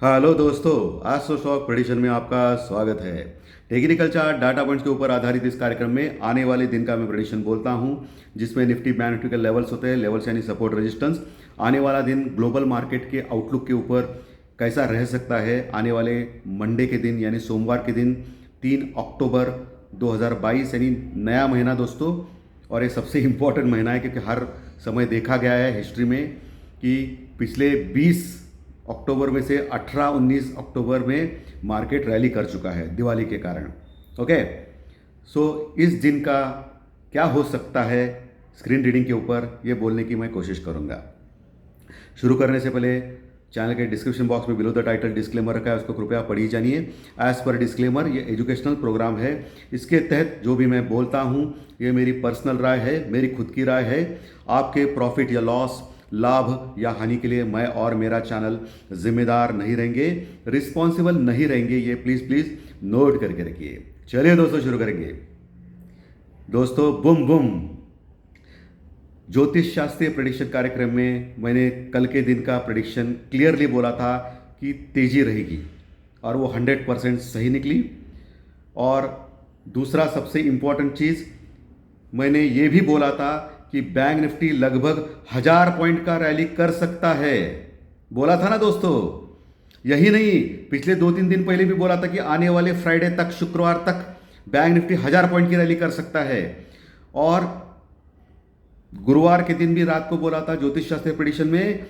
Hello दोस्तों, आज तो स्टॉक प्रेडिक्शन में आपका स्वागत है। टेक्निकल चार्ट डाटा पॉइंट्स के ऊपर आधारित इस कार्यक्रम में आने वाले दिन का मैं प्रेडिक्शन बोलता हूं, जिसमें निफ्टी बैंक निफ्टी के लेवल्स होते हैं, लेवल्स यानी सपोर्ट रेजिस्टेंस। आने वाला दिन ग्लोबल मार्केट के आउटलुक के ऊपर कैसा रह सकता है, आने वाले मंडे के दिन यानी सोमवार के दिन 3 अक्टूबर 2022 यानी नया महीना दोस्तों। और ये सबसे इम्पोर्टेंट महीना है क्योंकि हर समय देखा गया है हिस्ट्री में कि पिछले 20 अक्टूबर में से 18-19 अक्टूबर में मार्केट रैली कर चुका है दिवाली के कारण। ओके, सो इस दिन का क्या हो सकता है स्क्रीन रीडिंग के ऊपर ये बोलने की मैं कोशिश करूंगा। शुरू करने से पहले चैनल के डिस्क्रिप्शन बॉक्स में बिलो द टाइटल डिस्क्लेमर रखा है, उसको कृपया पढ़ी जानिए। एज पर डिस्क्लेमर, ये एजुकेशनल प्रोग्राम है। इसके तहत जो भी मैं बोलता हूँ ये मेरी पर्सनल राय है, मेरी खुद की राय है। आपके प्रॉफिट या लॉस, लाभ या हानि के लिए मैं और मेरा चैनल जिम्मेदार नहीं रहेंगे, रिस्पॉन्सिबल नहीं रहेंगे। ये प्लीज़ प्लीज़ नोट करके रखिए। चलिए दोस्तों, शुरू करेंगे। दोस्तों, बुम बुम ज्योतिष शास्त्रीय प्रेडिक्शन कार्यक्रम में मैंने कल के दिन का प्रेडिक्शन क्लियरली बोला था कि तेजी रहेगी और वो 100% सही निकली। और दूसरा सबसे इम्पॉर्टेंट चीज़, मैंने ये भी बोला था कि बैंक निफ्टी लगभग 1000 पॉइंट का रैली कर सकता है। बोला था ना दोस्तों। यही नहीं, पिछले 2-3 दिन पहले भी बोला था कि आने वाले फ्राइडे तक, शुक्रवार तक बैंक निफ्टी 1000 पॉइंट की रैली कर सकता है। और गुरुवार के दिन भी रात को बोला था ज्योतिष शास्त्र प्रेडिक्शन में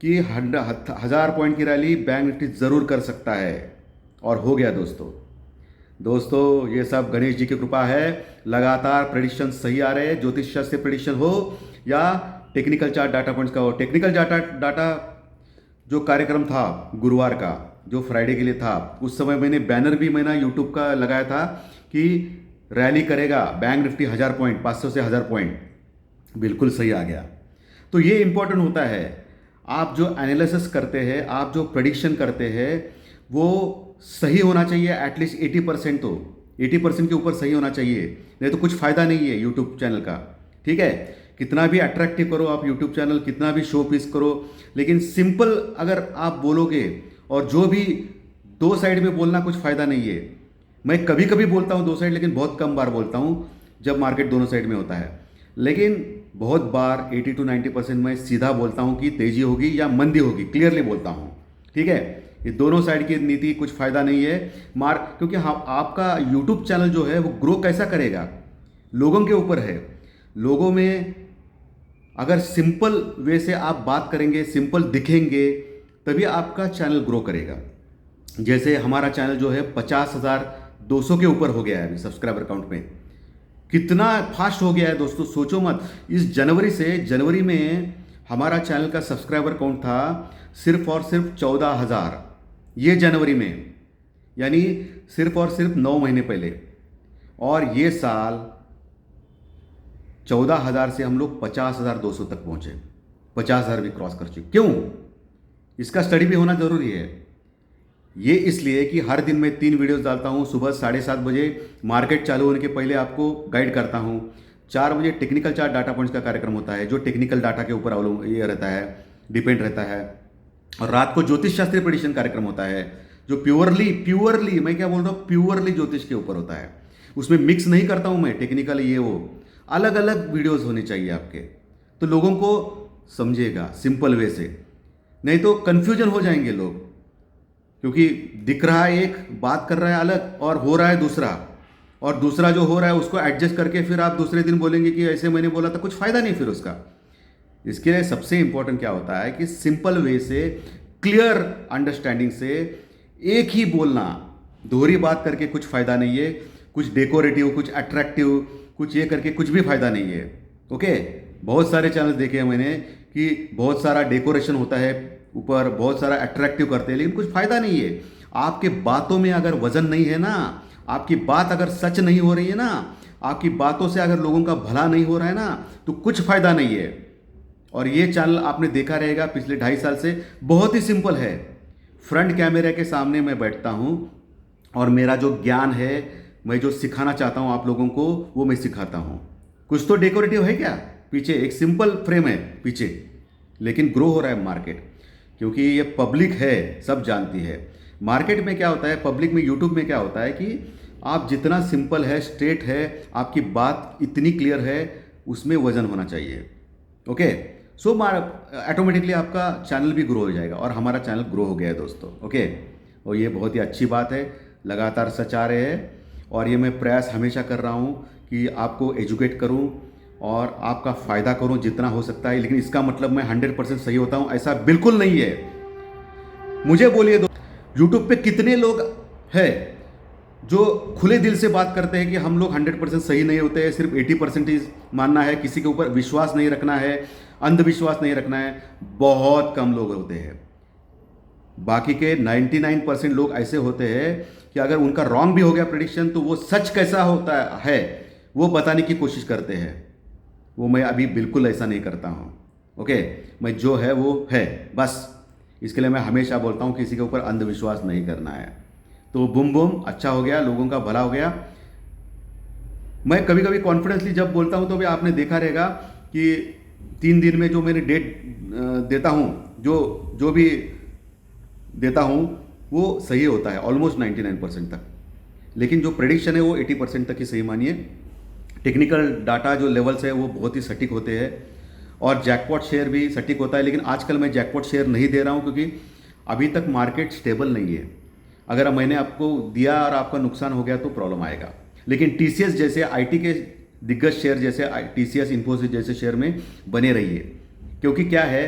कि 1000 पॉइंट की रैली बैंक निफ्टी जरूर कर सकता है, और हो गया दोस्तों। ये सब गणेश जी की कृपा है। लगातार प्रेडिक्शन सही आ रहे हैं, ज्योतिष शास्त्र प्रेडिक्शन हो या टेक्निकल चार्ट डाटा पॉइंट्स का हो। टेक्निकल डाटा जो कार्यक्रम था गुरुवार का, जो फ्राइडे के लिए था, उस समय मैंने बैनर भी यूट्यूब का लगाया था कि रैली करेगा बैंक निफ्टी 1000 पॉइंट, 500 से 1000 पॉइंट। बिल्कुल सही आ गया। तो ये इंपॉर्टेंट होता है, आप जो एनालिसिस करते हैं, आप जो प्रेडिक्शन करते हैं, वो सही होना चाहिए। एटलीस्ट 80% तो 80% के ऊपर सही होना चाहिए, नहीं तो कुछ फ़ायदा नहीं है यूट्यूब चैनल का। ठीक है, कितना भी अट्रैक्टिव करो आप यूट्यूब चैनल, कितना भी शो पीस करो, लेकिन सिंपल अगर आप बोलोगे, और जो भी दो साइड में बोलना कुछ फ़ायदा नहीं है। मैं कभी कभी बोलता हूँ दो साइड, लेकिन बहुत कम बार बोलता हूँ जब मार्केट दोनों साइड में होता है। लेकिन बहुत बार 80-90% मैं सीधा बोलता हूँ कि तेजी होगी या मंदी होगी, क्लियरली बोलता हूँ। ठीक है, ये दोनों साइड की नीति कुछ फ़ायदा नहीं है क्योंकि हाँ, आपका यूट्यूब चैनल जो है वो ग्रो कैसा करेगा लोगों के ऊपर है। लोगों में अगर सिंपल वे से आप बात करेंगे, सिंपल दिखेंगे, तभी आपका चैनल ग्रो करेगा। जैसे हमारा चैनल जो है 50,200 के ऊपर हो गया है अभी सब्सक्राइबर काउंट में। कितना फास्ट हो गया है दोस्तों, सोचो मत। इस जनवरी में हमारा चैनल का सब्सक्राइबर काउंट था सिर्फ और सिर्फ 14,000, ये जनवरी में, यानी सिर्फ और सिर्फ 9 महीने पहले। और ये साल 14,000 से हम लोग 50,200 तक पहुंचे, 50,000 भी क्रॉस कर चुके। क्यों? इसका स्टडी भी होना जरूरी है। ये इसलिए कि हर दिन मैं 3 वीडियोस डालता हूँ। सुबह 7:30 बजे मार्केट चालू होने के पहले आपको गाइड करता हूँ। 4 बजे टेक्निकल चार्ट डाटा पॉइंट्स का कार्यक्रम होता है, जो टेक्निकल डाटा के ऊपर ये रहता है, डिपेंड रहता है। और रात को ज्योतिष शास्त्रीय प्रेडिक्शन कार्यक्रम होता है, जो प्योरली मैं क्या बोल रहा हूँ, प्योरली ज्योतिष के ऊपर होता है। उसमें मिक्स नहीं करता हूँ मैं टेक्निकल ये वो, अलग अलग वीडियोस होने चाहिए आपके, तो लोगों को समझेगा सिंपल वे से। नहीं तो कंफ्यूजन हो जाएंगे लोग, क्योंकि दिख रहा है एक, बात कर रहा है अलग, और हो रहा है दूसरा। और दूसरा जो हो रहा है उसको एडजस्ट करके फिर आप दूसरे दिन बोलेंगे कि ऐसे मैंने बोला था, कुछ फ़ायदा नहीं फिर उसका। इसके लिए सबसे इंपॉर्टेंट क्या होता है कि सिंपल वे से, क्लियर अंडरस्टैंडिंग से एक ही बोलना। दोहरी बात करके कुछ फ़ायदा नहीं है, कुछ डेकोरेटिव, कुछ अट्रैक्टिव, कुछ ये करके कुछ भी फ़ायदा नहीं है। ओके, बहुत सारे चैनल देखे हैं मैंने कि बहुत सारा डेकोरेशन होता है ऊपर, बहुत सारा अट्रैक्टिव करते हैं, लेकिन कुछ फ़ायदा नहीं है। आपके बातों में अगर वजन नहीं है ना, आपकी बात अगर सच नहीं हो रही है ना, आपकी बातों से अगर लोगों का भला नहीं हो रहा है ना, तो कुछ फ़ायदा नहीं है। और ये चैनल आपने देखा रहेगा पिछले 2.5 साल से, बहुत ही सिंपल है। फ्रंट कैमरे के सामने मैं बैठता हूँ और मेरा जो ज्ञान है, मैं जो सिखाना चाहता हूँ आप लोगों को, वो मैं सिखाता हूँ। कुछ तो डेकोरेटिव है क्या पीछे, एक सिंपल फ्रेम है पीछे, लेकिन ग्रो हो रहा है मार्केट। क्योंकि ये पब्लिक है, सब जानती है। मार्केट में क्या होता है, पब्लिक में, यूट्यूब में क्या होता है कि आप जितना सिंपल है, स्ट्रेट है, आपकी बात इतनी क्लियर है, उसमें वजन होना चाहिए। ओके, सो ऑटोमेटिकली आपका चैनल भी ग्रो हो जाएगा, और हमारा चैनल ग्रो हो गया है दोस्तों। ओके, और ये बहुत ही अच्छी बात है, लगातार सच आ रहे हैं, और ये मैं प्रयास हमेशा कर रहा हूँ कि आपको एजुकेट करूँ और आपका फ़ायदा करूँ जितना हो सकता है। लेकिन इसका मतलब मैं 100% सही होता हूँ, ऐसा बिल्कुल नहीं है। मुझे बोलिए यूट्यूब पे कितने लोग हैं जो खुले दिल से बात करते हैं कि हम लोग 100% सही नहीं होते हैं, सिर्फ 80% ही मानना है, किसी के ऊपर विश्वास नहीं रखना है, अंधविश्वास नहीं रखना है। बहुत कम लोग होते हैं। बाकी के 99% लोग ऐसे होते हैं कि अगर उनका रॉन्ग भी हो गया प्रेडिक्शन, तो वो सच कैसा होता है वो बताने की कोशिश करते हैं। वो मैं अभी बिल्कुल ऐसा नहीं करता हूँ। ओके, मैं जो है वो है बस। इसके लिए मैं हमेशा बोलता हूँ किसी के ऊपर अंधविश्वास नहीं करना है। तो बूम बूम, अच्छा हो गया, लोगों का भला हो गया। मैं कभी कभी कॉन्फिडेंसली जब बोलता हूँ तो भी आपने देखा रहेगा कि 3 दिन में जो मेरी डेट देता हूँ, जो भी देता हूँ वो सही होता है, ऑलमोस्ट 99% तक। लेकिन जो प्रेडिक्शन है वो 80% तक ही सही मानिए। टेक्निकल डाटा जो लेवल्स है वो बहुत ही सटीक होते हैं, और जैकपॉट शेयर भी सटीक होता है। लेकिन आजकल मैं जैकपॉट शेयर नहीं दे रहा हूँ, क्योंकि अभी तक मार्केट स्टेबल नहीं है। अगर मैंने आपको दिया और आपका नुकसान हो गया तो प्रॉब्लम आएगा। लेकिन टीसीएस जैसे आईटी के दिग्गज शेयर, जैसे टीसीएस, इन्फोसिस जैसे शेयर में बने रहिए। क्योंकि क्या है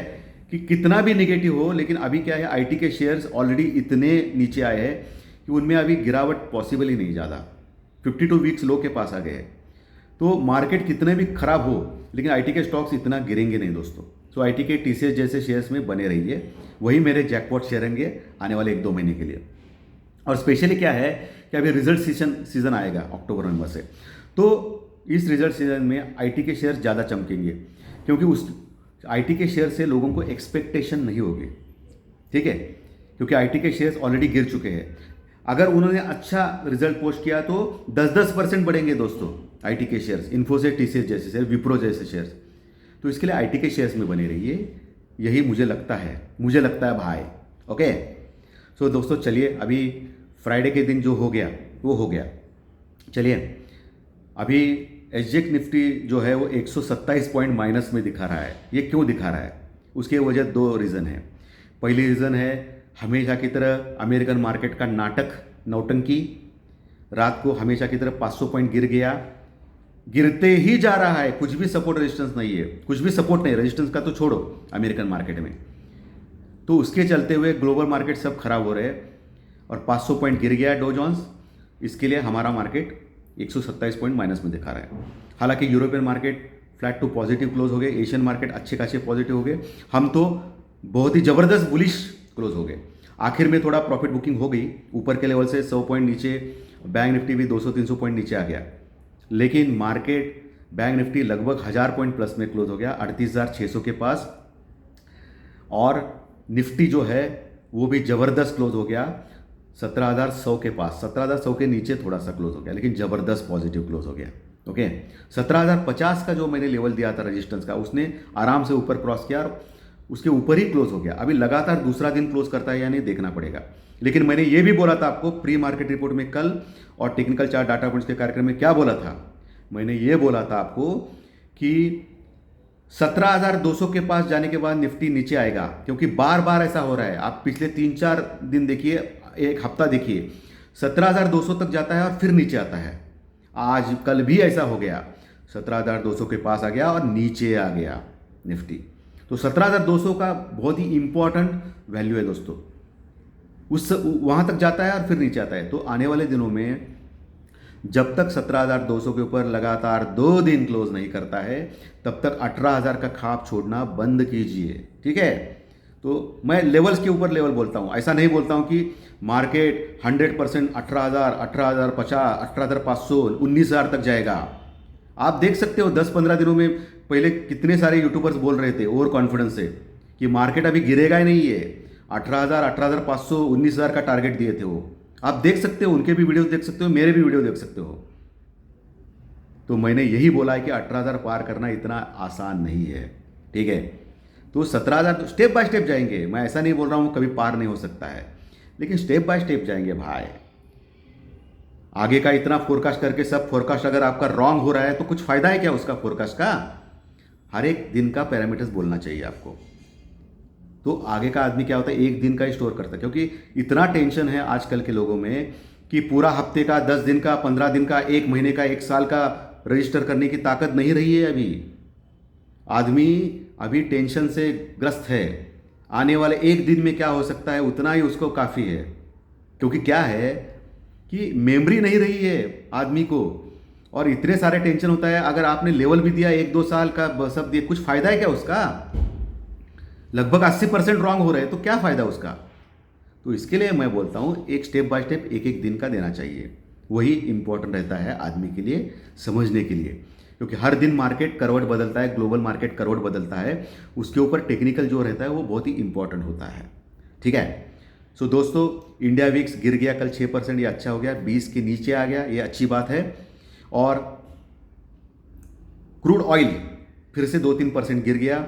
कि कितना भी निगेटिव हो, लेकिन अभी क्या है, आईटी के शेयर्स ऑलरेडी इतने नीचे आए हैं कि उनमें अभी गिरावट पॉसिबल ही नहीं ज़्यादा। 52 वीक्स लो के पास आ गए हैं। तो मार्केट कितने भी खराब हो, लेकिन आईटी के स्टॉक्स इतना गिरेंगे नहीं दोस्तों। सो आईटी के टीसीएस जैसे शेयर्स में बने रहिए, वही मेरे जैकपॉट शेयर रहेंगे आने वाले 1-2 महीने के लिए। और स्पेशली क्या है कि अभी रिजल्ट सीजन आएगा अक्टूबर नवंबर से, तो इस रिजल्ट सीजन में आईटी के शेयर ज़्यादा चमकेंगे, क्योंकि उस आईटी के शेयर से लोगों को एक्सपेक्टेशन नहीं होगी। ठीक है, क्योंकि आईटी के शेयर्स ऑलरेडी गिर चुके हैं। अगर उन्होंने अच्छा रिजल्ट पोस्ट किया तो 10-10% बढ़ेंगे दोस्तों आईटी के शेयर्स, इन्फोसिस, टीसीएस जैसे शेयर, विप्रो जैसे शेयर्स। तो इसके लिए आईटी के शेयर्स में बने रहिए, यही मुझे लगता है भाई। ओके, सो दोस्तों चलिए, अभी फ्राइडे के दिन जो हो गया वो हो गया। चलिए, अभी एसजेक निफ्टी जो है वो 127 पॉइंट माइनस में दिखा रहा है। ये क्यों दिखा रहा है? उसके वजह 2 रीज़न है। पहली रीज़न है हमेशा की तरह अमेरिकन मार्केट का नौटंकी। रात को हमेशा की तरह 500 पॉइंट गिर गया, गिरते ही जा रहा है, कुछ भी सपोर्ट रेजिस्टेंस नहीं है, कुछ भी सपोर्ट नहीं, रेजिस्टेंस का तो छोड़ो अमेरिकन मार्केट में। तो उसके चलते हुए ग्लोबल मार्केट सब खराब हो रहे हैं, और 500 पॉइंट गिर गया डो जोन्स। इसके लिए हमारा मार्केट 127 पॉइंट माइनस में दिखा रहा है। हालांकि European market flat to positive close हो गए, एशियन मार्केट अच्छे खासे पॉजिटिव हो गए, हम तो बहुत ही ज़बरदस्त बुलिश क्लोज हो गए। आखिर में थोड़ा प्रॉफिट बुकिंग हो गई, ऊपर के लेवल से 100 पॉइंट नीचे, बैंक निफ्टी भी 200-300 पॉइंट नीचे आ गया। लेकिन मार्केट, बैंक निफ्टी लगभग 1000 पॉइंट प्लस में क्लोज हो गया, 38,600 के पास। और निफ्टी जो है वो भी ज़बरदस्त क्लोज हो गया 17,100 के पास, 17,100 के नीचे थोड़ा सा क्लोज हो गया, लेकिन ज़बरदस्त पॉजिटिव क्लोज हो गया। ओके, 17,050 का जो मैंने लेवल दिया था रेजिस्टेंस का, उसने आराम से ऊपर क्रॉस किया और उसके ऊपर ही क्लोज हो गया। अभी लगातार दूसरा दिन क्लोज करता है या नहीं देखना पड़ेगा। लेकिन मैंने ये भी बोला था आपको प्री मार्केट रिपोर्ट में कल, और टेक्निकल चार्ट डाटा पॉइंट्स के कार्यक्रम में क्या बोला था? मैंने ये बोला था आपको कि 17,200 के पास जाने के बाद निफ्टी नीचे आएगा, क्योंकि बार बार ऐसा हो रहा है। आप पिछले 3-4 दिन देखिए, एक हफ्ता देखिए, 17,200 तक जाता है और फिर नीचे आता है। आज कल भी ऐसा हो गया, 17,200 के पास आ गया और नीचे आ गया निफ्टी। तो 17,200 का बहुत ही इंपॉर्टेंट वैल्यू है दोस्तों, उस वहाँ तक जाता है और फिर नीचे आता है। तो आने वाले दिनों में जब तक 17,200 के ऊपर लगातार 2 दिन क्लोज नहीं करता है, तब तक 18,000 का खाप छोड़ना बंद कीजिए। ठीक है, तो मैं लेवल्स के ऊपर लेवल बोलता हूँ, ऐसा नहीं बोलता हूँ कि मार्केट 100% 18,000, 18,050, 18,500, 19,000 तक जाएगा। आप देख सकते हो 10-15 दिनों में पहले कितने सारे यूट्यूबर्स बोल रहे थे ओवर कॉन्फिडेंस से कि मार्केट अभी गिरेगा ही नहीं है। 18,000, 18,500, 19,000 का टारगेट दिए थे वो। आप देख सकते हो, उनके भी वीडियो देख सकते हो, मेरे भी वीडियो देख सकते हो। तो मैंने यही बोला है कि 18,000 पार करना इतना आसान नहीं है। ठीक है, तो 17,000 स्टेप बाय स्टेप जाएंगे। मैं ऐसा नहीं बोल रहा हूँ कभी पार नहीं हो सकता है, लेकिन स्टेप बाय स्टेप जाएंगे भाई। आगे का इतना फोरकास्ट करके सब फोरकास्ट अगर आपका रॉन्ग हो रहा है तो कुछ फायदा है क्या उसका फोरकास्ट का? हर एक दिन का पैरामीटर्स बोलना चाहिए आपको। तो आगे का आदमी क्या होता है, एक दिन का ही स्टोर करता है, क्योंकि इतना टेंशन है आजकल के लोगों में कि पूरा हफ्ते का, 10 दिन का, 15 दिन का, एक महीने का, एक साल का रजिस्टर करने की ताकत नहीं रही है अभी। आदमी अभी टेंशन से ग्रस्त है। आने वाले एक दिन में क्या हो सकता है उतना ही उसको काफ़ी है, क्योंकि क्या है कि मेमोरी नहीं रही है आदमी को, और इतने सारे टेंशन होता है। अगर आपने लेवल भी दिया 1-2 साल का सब दिया, कुछ फायदा है क्या उसका? लगभग 80% रॉन्ग हो रहे हैं, तो क्या फायदा उसका? तो इसके लिए मैं बोलता हूँ एक स्टेप बाय स्टेप, एक एक दिन का देना चाहिए। वही इंपॉर्टेंट रहता है आदमी के लिए समझने के लिए, क्योंकि हर दिन मार्केट करवट बदलता है, ग्लोबल मार्केट करवट बदलता है, उसके ऊपर टेक्निकल जो रहता है वो बहुत ही इंपॉर्टेंट होता है। ठीक है। सो दोस्तों, इंडिया विक्स गिर गया कल 6%, ये अच्छा हो गया। 20 के नीचे आ गया, ये अच्छी बात है। और क्रूड ऑयल फिर से 2-3% गिर गया,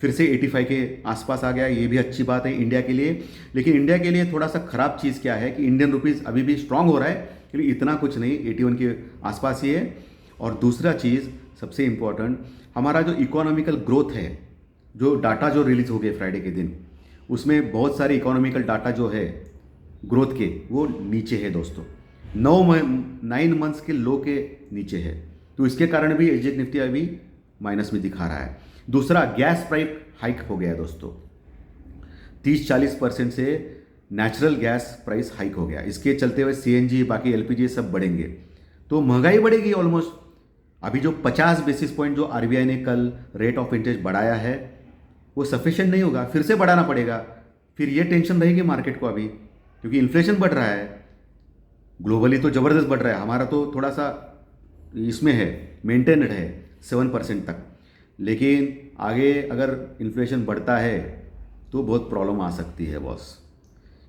फिर से 85 के आसपास आ गया, ये भी अच्छी बात है इंडिया के लिए। लेकिन इंडिया के लिए थोड़ा सा खराब चीज़ क्या है कि इंडियन रुपीज़ अभी भी स्ट्रांग हो रहा है, लेकिन इतना कुछ नहीं, 81 के आसपास ही है। और दूसरा चीज़ सबसे इम्पॉर्टेंट, हमारा जो इकोनॉमिकल ग्रोथ है, जो डाटा जो रिलीज हो गए फ्राइडे के दिन, उसमें बहुत सारे इकोनॉमिकल डाटा जो है ग्रोथ के वो नीचे है दोस्तों, 9 मंथ्स के लो के नीचे है। तो इसके कारण भी एसजीएक्स निफ्टी अभी माइनस में दिखा रहा है। दूसरा, गैस प्राइस हाइक हो गया है दोस्तों, 30-40% से नेचुरल गैस प्राइस हाइक हो गया। इसके चलते हुए सीएनजी, बाकी एलपीजी सब बढ़ेंगे, तो महंगाई बढ़ेगी ऑलमोस्ट। अभी जो 50 बेसिस पॉइंट जो आरबीआई ने कल रेट ऑफ इंटरेस्ट बढ़ाया है वो सफिशिएंट नहीं होगा, फिर से बढ़ाना पड़ेगा। फिर ये टेंशन रहेगी मार्केट को अभी, क्योंकि इन्फ्लेशन बढ़ रहा है ग्लोबली, तो ज़बरदस्त बढ़ रहा है। हमारा तो थोड़ा सा इसमें है, मेंटेन्ड है 7% तक, लेकिन आगे अगर इन्फ्लेशन बढ़ता है तो बहुत प्रॉब्लम आ सकती है बॉस,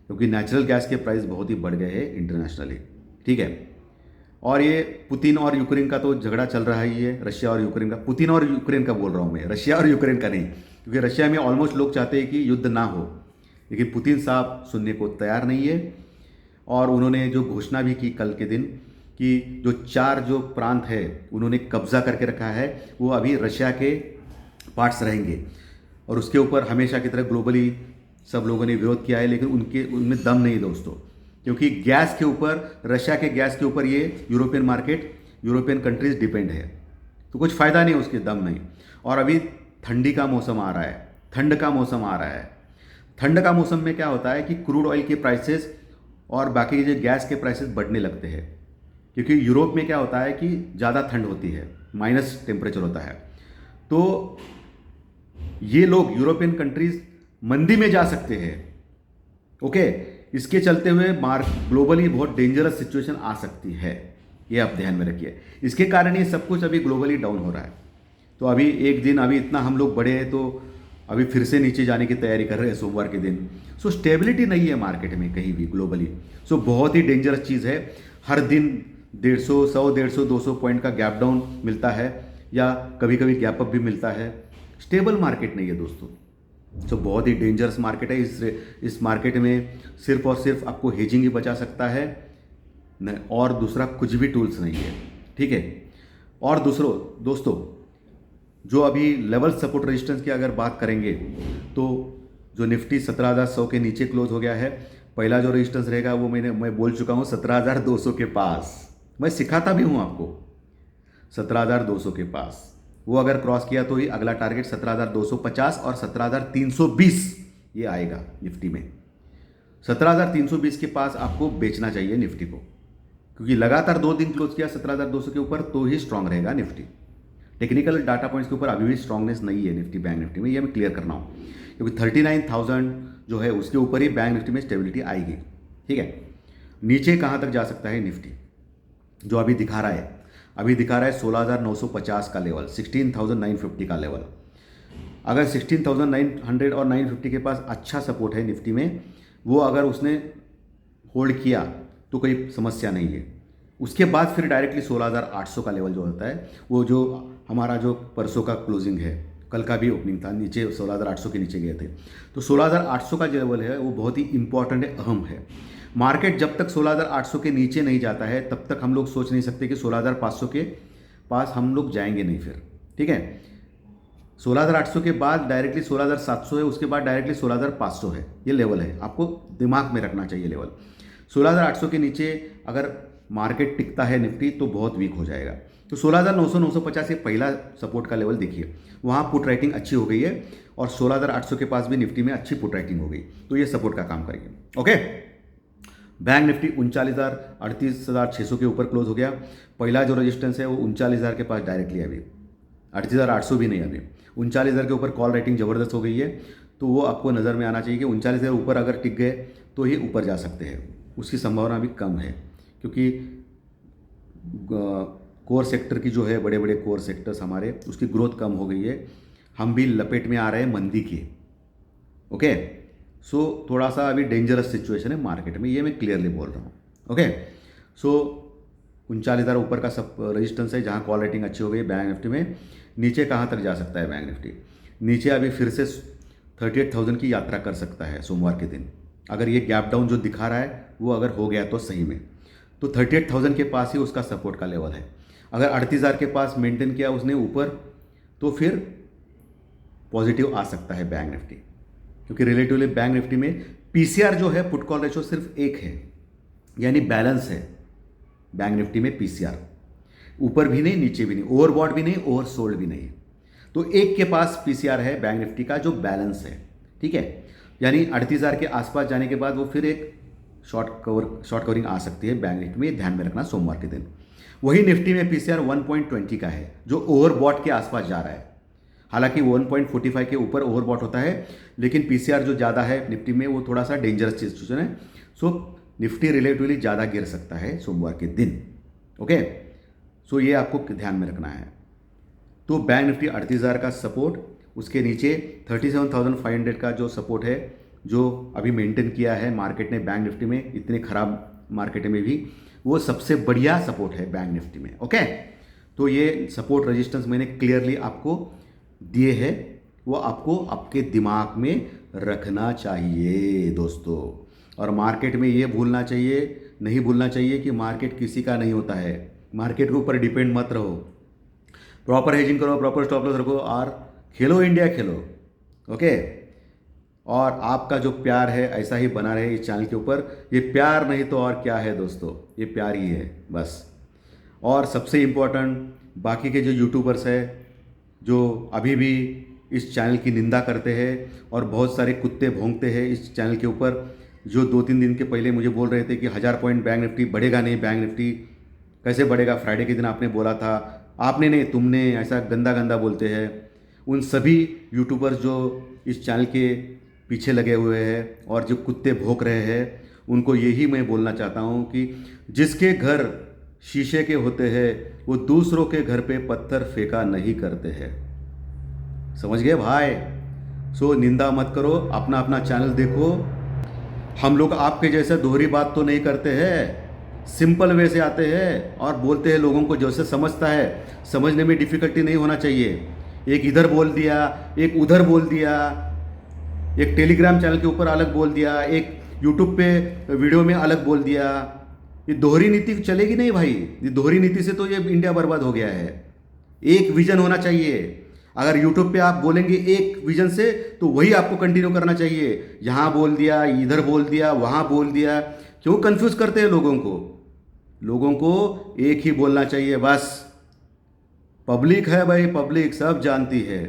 क्योंकि नेचुरल गैस के प्राइस बहुत ही बढ़ गए हैं इंटरनेशनली। ठीक है। और ये पुतिन और यूक्रेन का तो झगड़ा चल रहा है, ये रशिया और यूक्रेन का, पुतिन और यूक्रेन का बोल रहा हूँ मैं, रशिया और यूक्रेन का नहीं, क्योंकि रशिया में ऑलमोस्ट लोग चाहते हैं कि युद्ध ना हो, लेकिन पुतिन साहब सुनने को तैयार नहीं है। और उन्होंने जो घोषणा भी की कल के दिन कि जो 4 जो प्रांत है उन्होंने कब्जा करके रखा है, वो अभी रशिया के पार्ट्स रहेंगे, और उसके ऊपर हमेशा की तरह ग्लोबली सब लोगों ने विरोध किया है, लेकिन उनमें दम नहीं दोस्तों, क्योंकि गैस के ऊपर, रशिया के गैस के ऊपर ये European market, European countries depend है, तो कुछ फ़ायदा नहीं, उसके दम नहीं। और अभी ठंडी का मौसम आ रहा है, ठंड का मौसम आ रहा है। ठंड का मौसम में क्या होता है कि क्रूड ऑयल के प्राइसेस और बाकी जो गैस के प्राइसेस बढ़ने लगते हैं, क्योंकि यूरोप में क्या होता है कि ज़्यादा ठंड होती है, माइनस टेम्परेचर होता है, तो ये लोग यूरोपियन कंट्रीज मंदी में जा सकते हैं। ओके, इसके चलते हुए ग्लोबली बहुत डेंजरस सिचुएशन आ सकती है, ये आप ध्यान में रखिए। इसके कारण ये सब कुछ अभी ग्लोबली डाउन हो रहा है। तो अभी एक दिन अभी इतना हम लोग बढ़े हैं, तो अभी फिर से नीचे जाने की तैयारी कर रहे हैं सोमवार के दिन। सो स्टेबिलिटी नहीं है मार्केट में कहीं भी ग्लोबली। सो बहुत ही डेंजरस चीज़ है। हर दिन 150, 100, 150, 200 पॉइंट का गैप डाउन मिलता है, या कभी कभी गैप अप भी मिलता है। स्टेबल मार्केट नहीं है दोस्तों। तो बहुत ही डेंजरस मार्केट है। इस मार्केट में सिर्फ और सिर्फ आपको हेजिंग ही बचा सकता है, और दूसरा कुछ भी टूल्स नहीं है। ठीक है। और दोस्तों, जो अभी लेवल सपोर्ट रेजिस्टेंस की अगर बात करेंगे, तो जो निफ्टी 17,100 के नीचे क्लोज हो गया है। पहला जो रेजिस्टेंस रहेगा वो मैं बोल चुका हूँ 17,200 के पास, मैं सिखाता भी हूँ आपको 17,200 के पास। वो अगर क्रॉस किया तो ही अगला टारगेट 17,250 और 17,320 ये आएगा निफ्टी में। 17,320 के पास आपको बेचना चाहिए निफ्टी को, क्योंकि लगातार 2 दिन क्लोज किया 17,200 के ऊपर तो ही स्ट्रांग रहेगा निफ्टी। टेक्निकल डाटा पॉइंट्स के ऊपर अभी भी स्ट्रांगनेस नहीं है निफ्टी, बैंक निफ्टी में, ये मैं क्लियर करना हूँ, क्योंकि 39,000 जो है उसके ऊपर ही बैंक निफ्टी में स्टेबिलिटी आएगी। ठीक है। नीचे कहाँ तक जा सकता है निफ्टी, जो अभी दिखा रहा है, अभी दिखा रहा है 16,950 का लेवल, 16,950 का लेवल। अगर 16,900 और 950 के पास अच्छा सपोर्ट है निफ्टी में, वो अगर उसने होल्ड किया तो कोई समस्या नहीं है। उसके बाद फिर डायरेक्टली 16,800 का लेवल जो होता है, वो जो हमारा जो परसों का क्लोजिंग है कल का भी ओपनिंग था, नीचे 16,800 के नीचे गए थे। तो 16,800 का जो लेवल है वो बहुत ही इंपॉर्टेंट है, अहम है। मार्केट जब तक 16,800 के नीचे नहीं जाता है तब तक हम लोग सोच नहीं सकते कि 16,500 के पास हम लोग जाएंगे नहीं फिर, ठीक है। 16,800 के बाद डायरेक्टली 16,700 है, उसके बाद डायरेक्टली 16,500 है, ये लेवल है, आपको दिमाग में रखना चाहिए लेवल। 16,800 के नीचे अगर मार्केट टिकता है निफ्टी तो बहुत वीक हो जाएगा। तो 16,900 950 ये पहला सपोर्ट का लेवल देखिए, वहाँ पुट राइटिंग अच्छी हो गई है और 16,800 के पास भी निफ्टी में अच्छी पुट राइटिंग हो गई, तो ये सपोर्ट का काम करेंगे। ओके, बैंक निफ्टी 39,600 के ऊपर क्लोज हो गया। पहला जो रेजिस्टेंस है वो 39,000 के पास डायरेक्टली अभी, 38,800 भी नहीं, अभी 39,000 के ऊपर कॉल राइटिंग ज़बरदस्त हो गई है। तो वो आपको नज़र में आना चाहिए कि 39,000 ऊपर अगर टिक गए तो ही ऊपर जा सकते हैं, उसकी संभावना भी कम है क्योंकि कोर सेक्टर की जो है, बड़े बड़े कोर सेक्टर्स हमारे, उसकी ग्रोथ कम हो गई है, हम भी लपेट में आ रहे हैं मंदी की। ओके, सो थोड़ा सा अभी डेंजरस सिचुएशन है मार्केट में, ये मैं क्लियरली बोल रहा हूँ। ओके, सो 39,000 ऊपर का सब रेजिस्टेंस है जहाँ कॉल रेटिंग अच्छी हो गई बैंक निफ्टी में। नीचे कहाँ तक जा सकता है बैंक निफ्टी? नीचे अभी फिर से 38,000 की यात्रा कर सकता है सोमवार के दिन, अगर ये गैप डाउन जो दिखा रहा है वो अगर हो गया तो सही में, तो 38,000 के पास ही उसका सपोर्ट का लेवल है। अगर 38,000 के पास मेंटेन किया उसने ऊपर तो फिर पॉजिटिव आ सकता है बैंक निफ्टी, क्योंकि रिलेटिवली बैंक निफ्टी में पीसीआर जो है, पुट कॉल रेशो सिर्फ एक है, यानी बैलेंस है बैंक निफ्टी में पीसीआर, ऊपर भी नहीं नीचे भी नहीं, ओवरबॉट भी नहीं ओवर सोल्ड भी नहीं, तो एक के पास पीसीआर है बैंक निफ्टी का जो बैलेंस है, ठीक है। यानी 38,000 के आसपास जाने के बाद वो फिर एक शॉर्ट कवरिंग आ सकती है बैंक निफ्टी में, ध्यान में रखना सोमवार के दिन। वही निफ्टी में पीसीआर 1.20 का है जो ओवरबॉट के आसपास जा रहा है, हालांकि 1.45 के ऊपर ओवरबॉट होता है, लेकिन पीसीआर जो ज़्यादा है निफ्टी में वो थोड़ा सा डेंजरस सिचुएशन है। सो निफ्टी रिलेटिवली ज़्यादा गिर सकता है सोमवार के दिन। ओके, सो ये आपको ध्यान में रखना है। तो बैंक निफ्टी 38,000 का सपोर्ट, उसके नीचे 37,500 का जो सपोर्ट है, जो अभी मेंटेन किया है मार्केट ने बैंक निफ्टी में, इतने खराब मार्केट में भी वो सबसे बढ़िया सपोर्ट है बैंक निफ्टी में। ओके, तो ये सपोर्ट रेजिस्टेंस मैंने क्लियरली आपको दिए हैं, वो आपको आपके दिमाग में रखना चाहिए दोस्तों। और मार्केट में ये नहीं भूलना चाहिए कि मार्केट किसी का नहीं होता है, मार्केट के ऊपर डिपेंड मत रहो, प्रॉपर हेजिंग करो, प्रॉपर स्टॉप लॉस रखो और खेलो इंडिया खेलो। ओके, और आपका जो प्यार है ऐसा ही बना रहे इस चैनल के ऊपर, ये प्यार नहीं तो और क्या है दोस्तों, ये प्यार ही है बस। और सबसे इम्पोर्टेंट, बाकी के जो यूट्यूबर्स हैं जो अभी भी इस चैनल की निंदा करते हैं और बहुत सारे कुत्ते भौंकते हैं इस चैनल के ऊपर, जो 2-3 दिन के पहले मुझे बोल रहे थे कि 1000 पॉइंट बैंक निफ्टी बढ़ेगा नहीं, बैंक निफ्टी कैसे बढ़ेगा, फ्राइडे के दिन आपने बोला था, आपने नहीं तुमने, ऐसा गंदा गंदा बोलते हैं। उन सभी यूट्यूबर्स जो इस चैनल के पीछे लगे हुए हैं और जो कुत्ते भौंक रहे हैं, उनको यही मैं बोलना चाहता हूँ कि जिसके घर शीशे के होते हैं वो दूसरों के घर पे पत्थर फेंका नहीं करते हैं, समझ गए भाई। सो निंदा मत करो, अपना अपना चैनल देखो। हम लोग आपके जैसे दोहरी बात तो नहीं करते हैं, सिंपल वे से आते हैं और बोलते हैं लोगों को जैसे समझता है, समझने में डिफ़िकल्टी नहीं होना चाहिए। एक इधर बोल दिया, एक उधर बोल दिया, एक टेलीग्राम चैनल के ऊपर अलग बोल दिया, एक यूट्यूब पे वीडियो में अलग बोल दिया, ये दोहरी नीति चलेगी नहीं भाई। ये दोहरी नीति से तो ये इंडिया बर्बाद हो गया है। एक विजन होना चाहिए। अगर यूट्यूब पे आप बोलेंगे एक विजन से तो वही आपको कंटिन्यू करना चाहिए। यहाँ बोल दिया, इधर बोल दिया, वहाँ बोल दिया, क्यों कंफ्यूज करते हैं लोगों को? लोगों को एक ही बोलना चाहिए बस। पब्लिक है भाई, पब्लिक सब जानती है।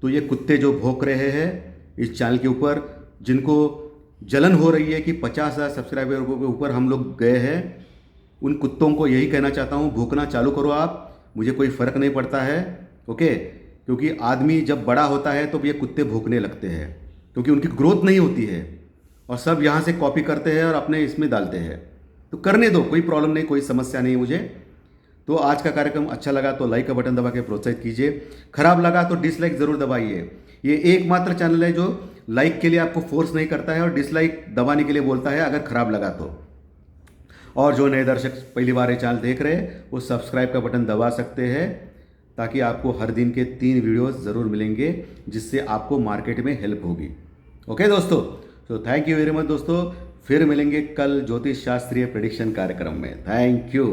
तो ये कुत्ते जो भौंक रहे हैं इस चैनल के ऊपर, जिनको जलन हो रही है कि 50,000 सब्सक्राइबर के ऊपर हम लोग गए हैं, उन कुत्तों को यही कहना चाहता हूँ, भौंकना चालू करो आप, मुझे कोई फ़र्क नहीं पड़ता है। ओके, क्योंकि आदमी जब बड़ा होता है तो ये कुत्ते भौंकने लगते हैं, क्योंकि उनकी ग्रोथ नहीं होती है और सब यहाँ से कॉपी करते हैं और अपने इसमें डालते हैं। तो करने दो, कोई प्रॉब्लम नहीं, कोई समस्या नहीं मुझे। तो आज का कार्यक्रम अच्छा लगा तो लाइक का बटन दबा के प्रोत्साहित कीजिए, खराब लगा तो डिसलाइक ज़रूर दबाइए। ये एकमात्र चैनल है जो लाइक के लिए आपको फोर्स नहीं करता है और डिसलाइक दबाने के लिए बोलता है अगर खराब लगा तो। और जो नए दर्शक पहली बार ये चैनल देख रहे हैं वो सब्सक्राइब का बटन दबा सकते हैं ताकि आपको हर दिन के 3 वीडियोस ज़रूर मिलेंगे जिससे आपको मार्केट में हेल्प होगी। ओके दोस्तों, तो थैंक यू वेरी मच दोस्तों। फिर मिलेंगे कल ज्योतिष शास्त्रीय प्रेडिक्शन कार्यक्रम में। Thank you.